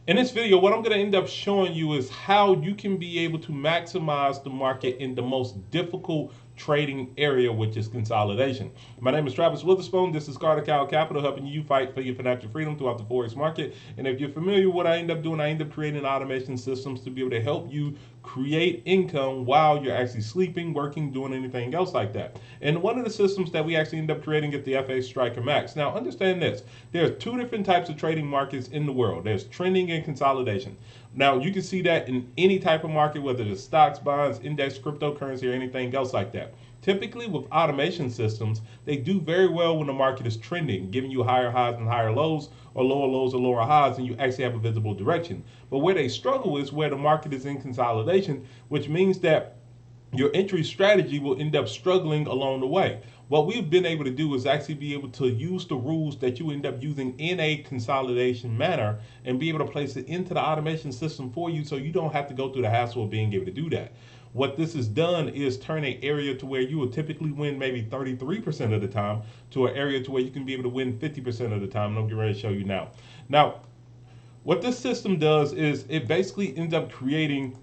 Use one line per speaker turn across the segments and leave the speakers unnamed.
In this video, what I'm going to end up showing you is how you can be able to maximize the market in the most difficult trading area, which is consolidation. My name is Travis Witherspoon. This is Carter Cow Capital, helping you fight for your financial freedom throughout the Forex market. And if you're familiar with what I end up doing, I end up creating automation systems to be able to help you create income while you're actually sleeping, working, doing anything else like that. And one of the systems that we actually end up creating is the FX Striker Max. Now, understand this. There are two different types of trading markets in the world. There's trending and consolidation. Now, you can see that in any type of market, whether it's stocks, bonds, index, cryptocurrency, or anything else like that. Typically, with automation systems, they do very well when the market is trending, giving you higher highs and higher lows, or lower lows or lower highs, and you actually have a visible direction. But where they struggle is where the market is in consolidation, which means that your entry strategy will end up struggling along the way. What we've been able to do is actually be able to use the rules that you end up using in a consolidation manner and be able to place it into the automation system for you so you don't have to go through the hassle of being able to do that. What this has done is turn an area to where you will typically win maybe 33% of the time to an area to where you can be able to win 50% of the time. And I'm getting ready to show you now. Now, what this system does is it basically ends up creating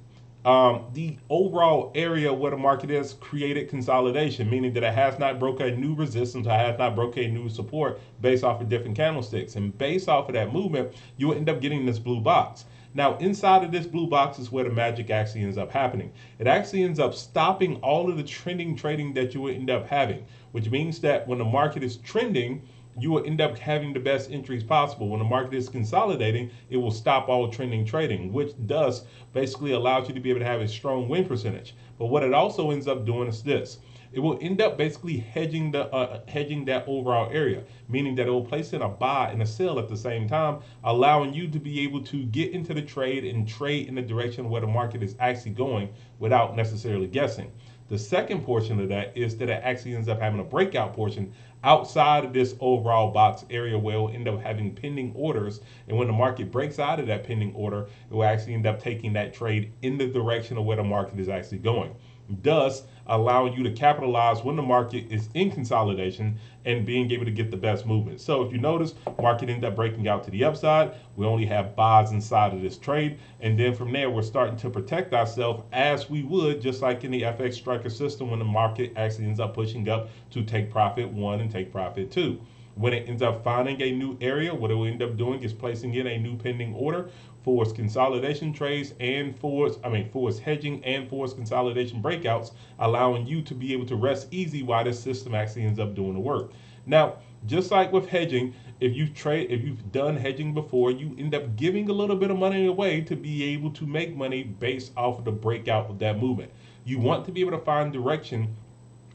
the overall area where the market has created consolidation, meaning that it has not broke a new resistance, or has not broke a new support based off of different candlesticks. And based off of that movement, you will end up getting this blue box. Now, inside of this blue box is where the magic actually ends up happening. It actually ends up stopping all of the trending trading that you will end up having, which means that when the market is trending, you will end up having the best entries possible. When the market is consolidating, it will stop all trending trading, which does basically allows you to be able to have a strong win percentage. But what it also ends up doing is this. It will end up basically hedging that overall area, meaning that it will place in a buy and a sell at the same time, allowing you to be able to get into the trade and trade in the direction where the market is actually going without necessarily guessing. The second portion of that is that it actually ends up having a breakout portion outside of this overall box area where it will end up having pending orders. And when the market breaks out of that pending order, it will actually end up taking that trade in the direction of where the market is actually going, thus allowing you to capitalize when the market is in consolidation and being able to get the best movement. So if you notice, market ended up breaking out to the upside. We only have buys inside of this trade, and then from there we're starting to protect ourselves as we would just like in the FX Striker system when the market actually ends up pushing up to take profit one and take profit two. When it ends up finding a new area, what it will end up doing is placing in a new pending order for its consolidation trades and for its hedging and for its consolidation breakouts, allowing you to be able to rest easy while this system actually ends up doing the work. Now, just like with hedging, if you've done hedging before, you end up giving a little bit of money away to be able to make money based off of the breakout of that movement. You want to be able to find direction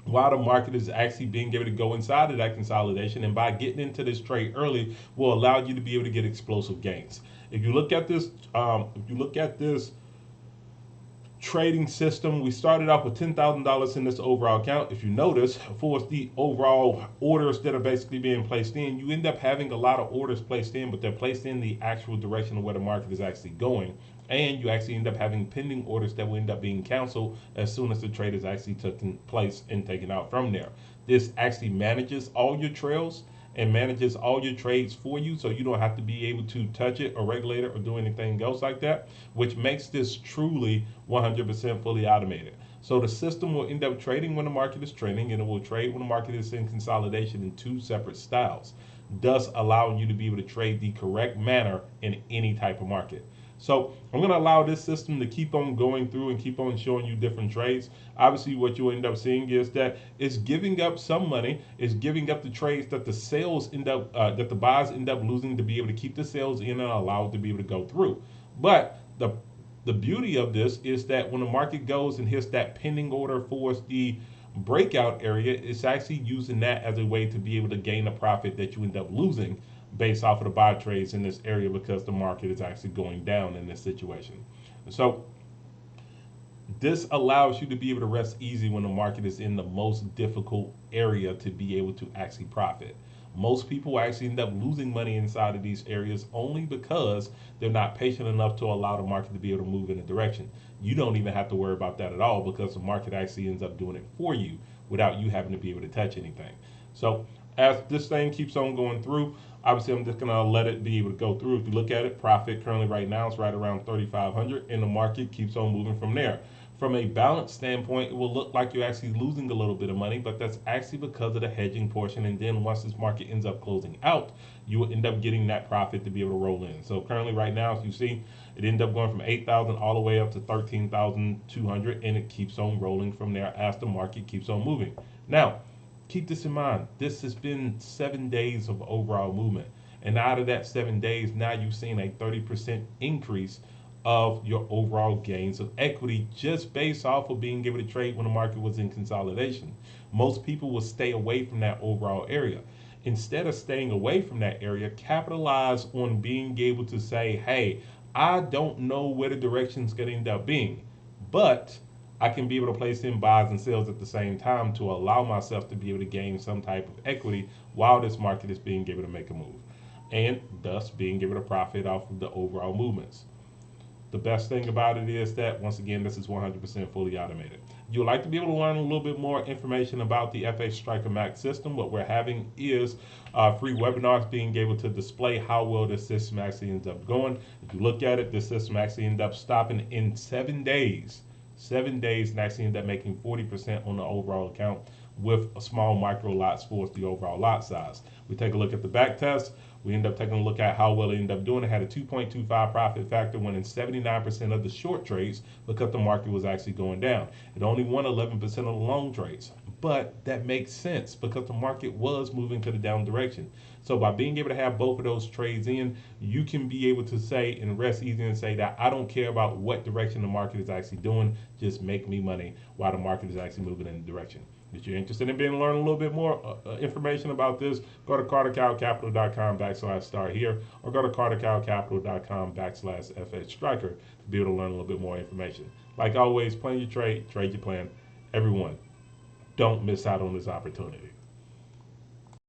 while the market is actually being able to go inside of that consolidation, and by getting into this trade early will allow you to be able to get explosive gains. If you look at this trading system, we started off with $10,000 in this overall account. If you notice, for the overall orders that are basically being placed in, you end up having a lot of orders placed in, but they're placed in the actual direction of where the market is actually going. And you actually end up having pending orders that will end up being canceled as soon as the trade is actually taken place and taken out from there. This actually manages all your trails and manages all your trades for you, so you don't have to be able to touch it or regulate it or do anything else like that, which makes this truly 100% fully automated. So the system will end up trading when the market is trending, and it will trade when the market is in consolidation in two separate styles, thus allowing you to be able to trade the correct manner in any type of market. So I'm going to allow this system to keep on going through and keep on showing you different trades. Obviously, what you'll end up seeing is that it's giving up some money. It's giving up the trades that the sales that the buys end up losing to be able to keep the sales in and allow it to be able to go through. But the beauty of this is that when the market goes and hits that pending order for the breakout area, it's actually using that as a way to be able to gain a profit that you end up losing based off of the buy trades in this area because the market is actually going down in this situation. So this allows you to be able to rest easy when the market is in the most difficult area to be able to actually profit. Most people actually end up losing money inside of these areas only because they're not patient enough to allow the market to be able to move in a direction. You don't even have to worry about that at all because the market actually ends up doing it for you without you having to be able to touch anything. So As this thing keeps on going through, obviously I'm just gonna let it be able to go through. If you look at it, profit currently right now is right around 3,500, and the market keeps on moving from there. From a balance standpoint, it will look like you're actually losing a little bit of money, but that's actually because of the hedging portion. And then once this market ends up closing out, you will end up getting that profit to be able to roll in. So currently right now, as you see, it ended up going from 8,000 all the way up to 13,200, and it keeps on rolling from there as the market keeps on moving. Now, keep this in mind. This has been 7 days of overall movement. And out of that 7 days, now you've seen a 30% increase of your overall gains of equity just based off of being able to trade when the market was in consolidation. Most people will stay away from that overall area. Instead of staying away from that area, capitalize on being able to say, hey, I don't know where the direction is going to end up being, but I can be able to place in buys and sells at the same time to allow myself to be able to gain some type of equity while this market is being able to make a move, and thus being able to profit off of the overall movements. The best thing about it is that, once again, this is 100% fully automated. You'd like to be able to learn a little bit more information about the FA Striker Max system. What we're having is free webinars being able to display how well this system actually ends up going. If you look at it, this system actually ended up stopping in 7 days. 7 days, and actually ended up making 40% on the overall account with a small micro lots for the overall lot size. We take a look at the back test. We end up taking a look at how well it ended up doing. It had a 2.25 profit factor, winning 79% of the short trades because the market was actually going down. It only won 11% of the long trades, but that makes sense because the market was moving to the down direction. So by being able to have both of those trades in, you can be able to say and rest easy and say that I don't care about what direction the market is actually doing, just make me money while the market is actually moving in the direction. If you're interested in being able to learn a little bit more information about this, go to cartercowcapital.com/start here, or go to cartercowcapital.com/FH Striker to be able to learn a little bit more information. Like always, plan your trade, trade your plan. Everyone, don't miss out on this opportunity.